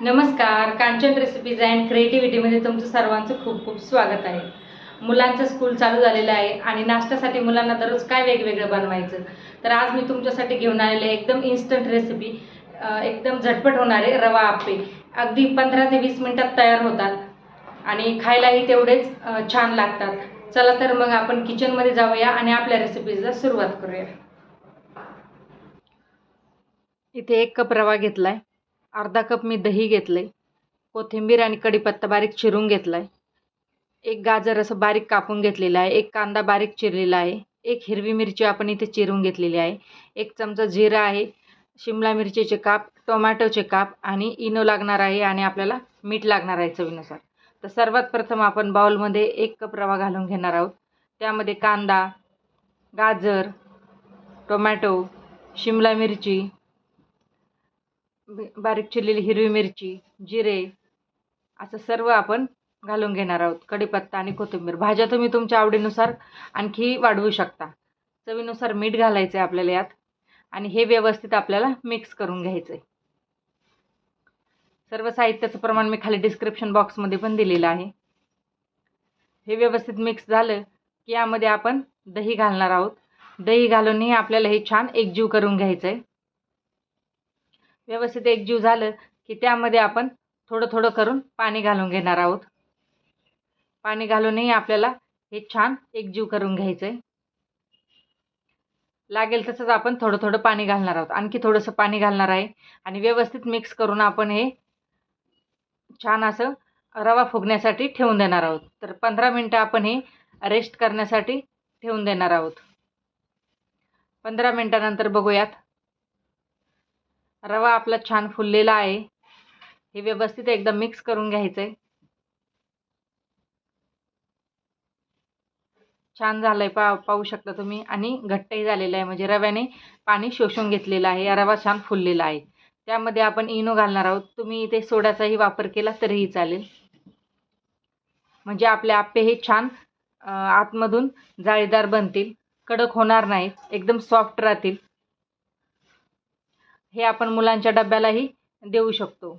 नमस्कार, Kanchan recipes and क्रिएटिव्हिटीमध्ये तुमचं सर्वांचं खूप खूप स्वागत आहे। मुलांचं स्कूल चालू झालेलं आहे आणि नाश्त्यासाठी मुलांना दररोज काय वेगवेगळं बनवायचं, तर आज मी तुमच्यासाठी घेऊन आलेले एकदम इन्स्टंट रेसिपी, एकदम झटपट होणारे रवा आप्पे। अगदी 15 ते 20 मिनिटात तयार होतात आणि खायलाही तेवढेच छान लागतात। चला तर मग आपण किचनमध्ये जाऊया आणि आपल्या रेसिपीजला सुरुवात करूया। इथे 1 कप रवा घेतलाय, अर्धा कप मी दही घेतलंय, कोथिंबीर आणि कढीपत्ता बारीक चिरून घेतलाय, एक गाजर असं बारीक कापून घेतलेला आहे, एक कांदा बारीक चिरलेला आहे, एक हिरवी मिरची आपण इथे चिरून घेतलेली आहे, एक चमचा जिरा आहे, शिमला मिरचीचे काप, टोमॅटोचे काप आणि इनो लागणार आहे आणि आपल्याला मीठ लागणार आहे चवीनुसार। तर सर्वात प्रथम आपण बाउलमध्ये 1 कप रवा घालून घेणार आहोत। त्यामध्ये कांदा, गाजर, टोमॅटो, शिमला मिरची, बारीक चिरलेली हिरवी मिरची, जिरे असं सर्व आपण घालून घेणार आहोत। कढीपत्ता आणि कोथिंबीर, भाज्या तुम्ही तुमच्या आवडीनुसार आणखी वाढवू शकता। चवीनुसार मीठ घालायचं आहे आपल्याला यात आणि हे व्यवस्थित आपल्याला मिक्स करून घ्यायचं आहे। सर्व साहित्याचं प्रमाण मी खाली डिस्क्रिप्शन बॉक्समध्ये पण दिलेलं आहे। हे व्यवस्थित मिक्स झालं की यामध्ये आपण दही घालणार आहोत। दही घालूनही आपल्याला हे छान एकजीव करून घ्यायचं आहे। व्यवस्थित एकजीव झालं की त्यामध्ये आपण थोडं थोडं करून पाणी घालून घेणार आहोत। पाणी घालूनही आपल्याला हे छान एकजीव करून घ्यायचं आहे। लागेल तसंच आपण थोडं थोडं पाणी घालणार आहोत, आणखी थोडंसं पाणी घालणार आहे आणि व्यवस्थित मिक्स करून आपण हे छान असं रवा फुगण्यासाठी ठेवून देणार आहोत। तर 15 मिनिटं आपण हे रेस्ट करण्यासाठी ठेवून देणार आहोत। 15 मिनिटानंतर बघूयात, रवा आपला छान फुललेला आहे। हे व्यवस्थित एकदम मिक्स करून घ्यायचं आहे। छान झालंय, पाहू शकता तुम्ही, आणि घट्टही झालेलं आहे, म्हणजे रव्याने पाणी शोषून घेतलेलं आहे। रवा छान फुललेला आहे। त्यामध्ये आपण इनो घालणार आहोत। तुम्ही इथे सोड्याचाही वापर केला तरीही चालेल, म्हणजे आपले आप्पे हे छान आतमधून जाळीदार बनतील, कडक होणार नाहीत, एकदम सॉफ्ट राहतील। हे आपण मुलांच्या डब्यालाही देऊ शकतो।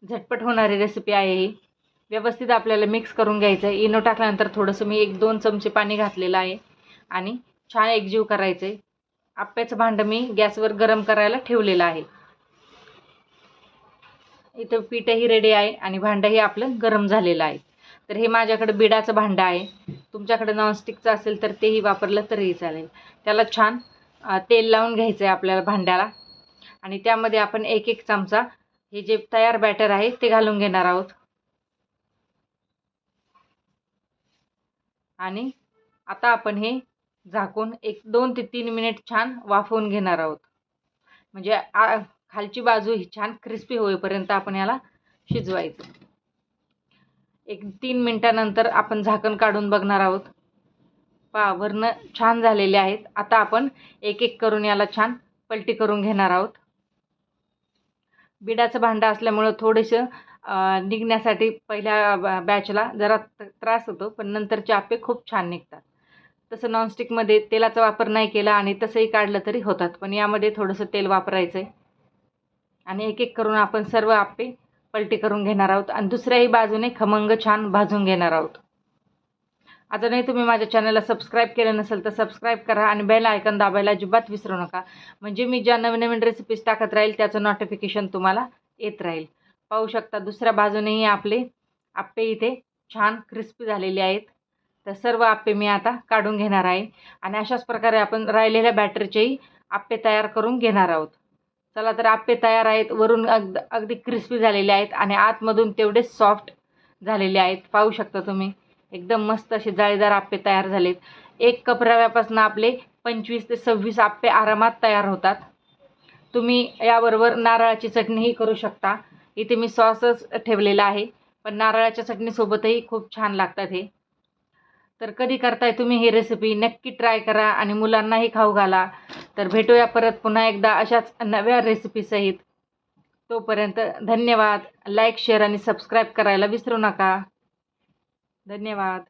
झटपट होणारी रेसिपी आहे ही। व्यवस्थित आपल्याला मिक्स करून घ्यायचं आहे। इनो टाकल्यानंतर थोडंसं मी 1-2 चमचे पाणी घातलेलं आहे आणि छान एकजीव करायचं आहे। आप्याचं भांडं मी गॅसवर गरम करायला ठेवलेलं आहे। इथं पीठही रेडी आहे आणि भांडंही आपलं गरम झालेलं आहे। तर हे माझ्याकडे बिडाचं भांडं आहे, तुमच्याकडे नॉनस्टिकचं असेल तर तेही वापरलं तरीही चालेल। त्याला छान तेल लावून घ्यायचं आहे आपल्याला भांड्याला आणि त्यामध्ये आपण 1-1 चमचा हे जे तयार बॅटर आहे ते घालून घेणार आहोत आणि आता आपण हे झाकून 2 ते 3 मिनिट छान वाफवून घेणार आहोत। म्हणजे खालची बाजू ही छान क्रिस्पी होईपर्यंत आपण याला शिजवायचं। 1-3 मिनिटानंतर आपण झाकण काढून बघणार आहोत। पहा, वरनं छान झालेले आहेत। आता आपण 1-1 करून याला छान पलटी करून घेणार आहोत। बिडाचं भांडं असल्यामुळं थोडेसं निघण्यासाठी पहिल्या बॅचला जरा त्रास होतो, पण नंतरचे आप्पे खूप छान निघतात। तसं नॉनस्टिकमध्ये तेलाचा वापर नाही केला आणि तसंही काढलं तरी होतात, पण यामध्ये थोडंसं तेल वापरायचं आहे आणि 1-1 करून आपण सर्व आप्पे पलटी करून घेणार आहोत आणि दुसऱ्याही बाजूने खमंग छान भाजून घेणार आहोत। अजूनही तुम्ही माझ्या चॅनलला सबस्क्राईब केलं नसेल तर सबस्क्राईब करा आणि बेल आयकॉन दाबायला अजिबात विसरू नका, म्हणजे मी ज्या नवीन नवीन रेसिपीज टाकत राहील त्याचं नोटिफिकेशन तुम्हाला येत राहील। पाहू शकता दुसऱ्या बाजूनेही आपले आप्पे इथे छान क्रिस्पी झालेले आहेत। तर सर्व आप्पे मी आता काढून घेणार आहे आणि अशाच प्रकारे आपण राहिलेल्या बॅटरचेही आप्पे तयार करून घेणार आहोत। चला तर आप्पे तयार आहेत, वरून अगदी क्रिस्पी झालेले आहेत आणि आतमधून तेवढेच सॉफ्ट झालेले आहेत। पाहू शकता तुम्ही, एकदम मस्त असे जाळीदार आप्पे तयार झालेत। 1 कप रव्यापासून आपले 25 ते 26 आप्पे आरामात तयार होतात। तुम्ही याबरोबर नारळाची चटणीही करू शकता। इथे मी सॉसच ठेवलेला आहे, पण नारळाच्या चटणीसोबतही खूप छान लागतात हे। तर कधी करताय तुम्ही ही रेसिपी, नक्की ट्राय करा आणि मुलांनाही खाऊ घाला। तर भेटूया परत पुन्हा एकदा अशाच नव्या रेसिपीसहित। तोपर्यंत धन्यवाद। लाईक, शेअर आणि सबस्क्राईब करायला विसरू नका। धन्यवाद।